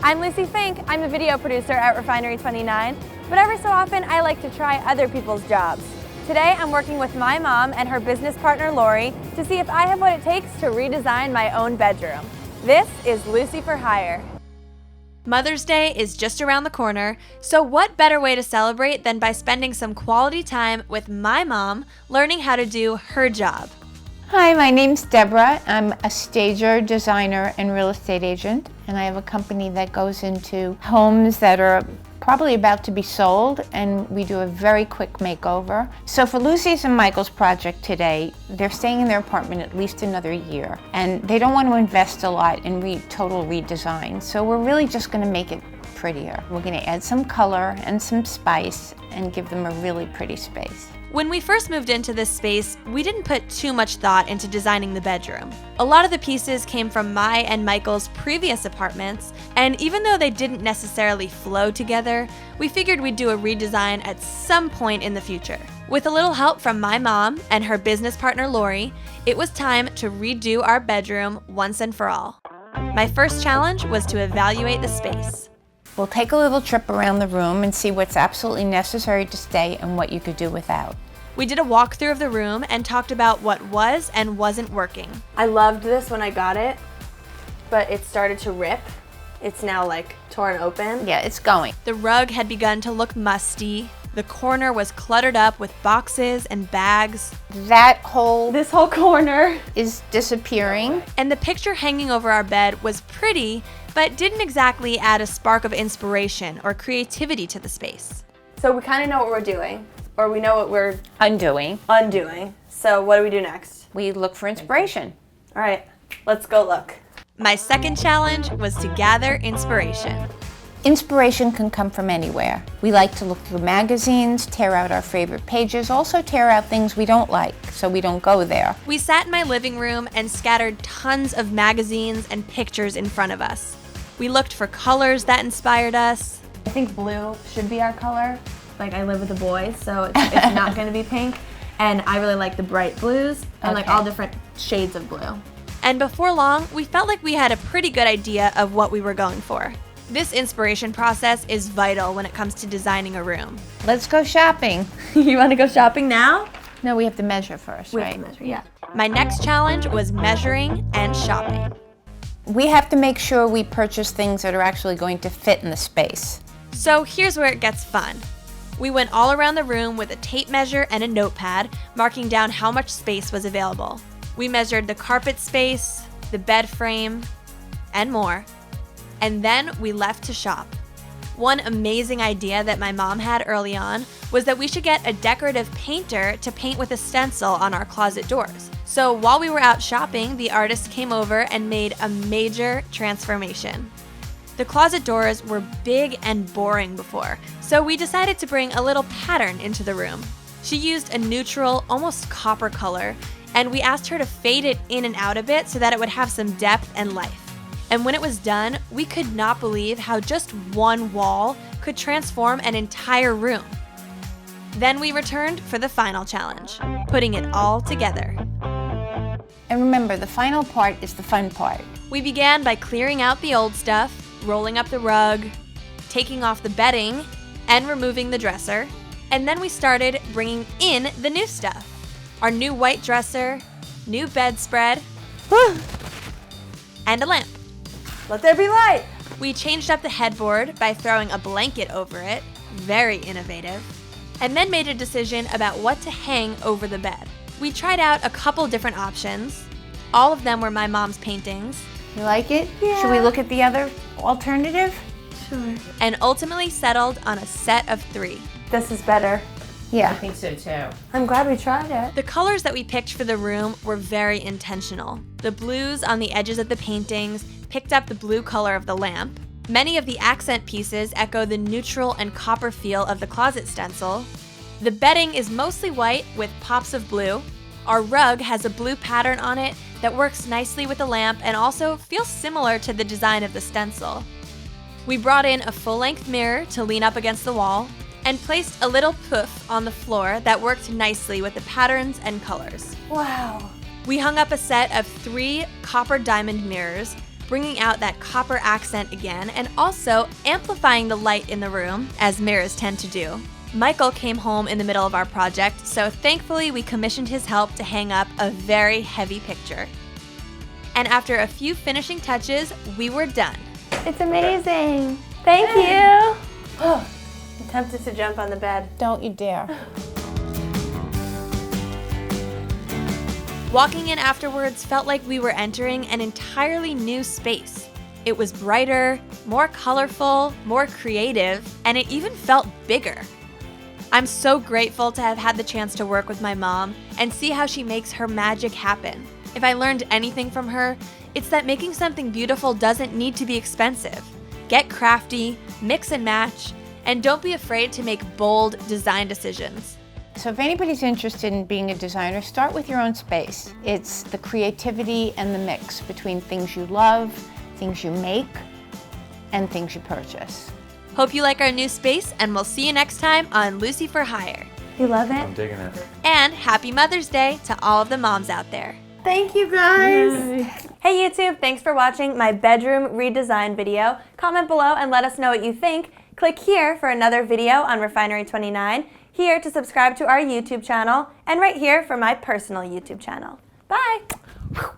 I'm Lucie Fink. I'm a video producer at Refinery29, but every so often I like to try other people's jobs. Today I'm working with my mom and her business partner Lori to see if I have what it takes to redesign my own bedroom. This is Lucie For Hire. Mother's Day is just around the corner, so what better way to celebrate than by spending some quality time with my mom learning how to do her job. Hi, my name's Deborah. I'm a stager, designer, and real estate agent, and I have a company that goes into homes that are probably about to be sold, and we do a very quick makeover. So for Lucie's and Michael's project today, they're staying in their apartment at least another year, and they don't want to invest a lot in total redesign, so we're really just going to make it prettier. We're going to add some color and some spice and give them a really pretty space. When we first moved into this space, we didn't put too much thought into designing the bedroom. A lot of the pieces came from my and Michael's previous apartments, and even though they didn't necessarily flow together, we figured we'd do a redesign at some point in the future. With a little help from my mom and her business partner Lori, it was time to redo our bedroom once and for all. My first challenge was to evaluate the space. We'll take a little trip around the room and see what's absolutely necessary to stay and what you could do without. We did a walkthrough of the room and talked about what was and wasn't working. I loved this when I got it, but it started to rip. It's now like torn open. Yeah, it's going. The rug had begun to look musty. The corner was cluttered up with boxes and bags. This whole corner is disappearing. And the picture hanging over our bed was pretty, but didn't exactly add a spark of inspiration or creativity to the space. So we kind of know what we're doing, or we know what we're Undoing. So what do we do next? We look for inspiration. All right, let's go look. My second challenge was to gather inspiration. Inspiration can come from anywhere. We like to look through magazines, tear out our favorite pages, also tear out things we don't like, so we don't go there. We sat in my living room and scattered tons of magazines and pictures in front of us. We looked for colors that inspired us. I think blue should be our color. Like, I live with a boy, so it's not going to be pink. And I really like the bright blues and like all different shades of blue. And before long, we felt like we had a pretty good idea of what we were going for. This inspiration process is vital when it comes to designing a room. Let's go shopping. You want to go shopping now? No, we have to measure first, We right? have to measure, yeah. My next challenge was measuring and shopping. We have to make sure we purchase things that are actually going to fit in the space. So here's where it gets fun. We went all around the room with a tape measure and a notepad, marking down how much space was available. We measured the carpet space, the bed frame, and more. And then we left to shop. One amazing idea that my mom had early on was that we should get a decorative painter to paint with a stencil on our closet doors. So while we were out shopping, the artist came over and made a major transformation. The closet doors were big and boring before, so we decided to bring a little pattern into the room. She used a neutral, almost copper color, and we asked her to fade it in and out a bit so that it would have some depth and life. And when it was done, we could not believe how just one wall could transform an entire room. Then we returned for the final challenge, putting it all together. And remember, the final part is the fun part. We began by clearing out the old stuff, rolling up the rug, taking off the bedding, and removing the dresser. And then we started bringing in the new stuff. Our new white dresser, new bedspread, and a lamp. Let there be light. We changed up the headboard by throwing a blanket over it, very innovative, and then made a decision about what to hang over the bed. We tried out a couple different options. All of them were my mom's paintings. You like it? Yeah. Should we look at the other alternative? Sure. And ultimately settled on a set of 3. This is better. Yeah. I think so too. I'm glad we tried it. The colors that we picked for the room were very intentional. The blues on the edges of the paintings picked up the blue color of the lamp. Many of the accent pieces echo the neutral and copper feel of the closet stencil. The bedding is mostly white with pops of blue. Our rug has a blue pattern on it that works nicely with the lamp and also feels similar to the design of the stencil. We brought in a full-length mirror to lean up against the wall and placed a little poof on the floor that worked nicely with the patterns and colors. Wow. We hung up a set of 3 copper diamond mirrors, bringing out that copper accent again and also amplifying the light in the room, as mirrors tend to do. Michael came home in the middle of our project, so thankfully we commissioned his help to hang up a very heavy picture. And after a few finishing touches, we were done. It's amazing. Thank you. I'm tempted to jump on the bed. Don't you dare. Walking in afterwards felt like we were entering an entirely new space. It was brighter, more colorful, more creative, and it even felt bigger. I'm so grateful to have had the chance to work with my mom and see how she makes her magic happen. If I learned anything from her, it's that making something beautiful doesn't need to be expensive. Get crafty, mix and match, and don't be afraid to make bold design decisions. So if anybody's interested in being a designer, start with your own space. It's the creativity and the mix between things you love, things you make, and things you purchase. Hope you like our new space, and we'll see you next time on Lucie For Hire. You love it? I'm digging it. And happy Mother's Day to all of the moms out there. Thank you guys. Hey YouTube, thanks for watching my bedroom redesign video. Comment below and let us know what you think. Click here for another video on Refinery29, here to subscribe to our YouTube channel, and right here for my personal YouTube channel. Bye.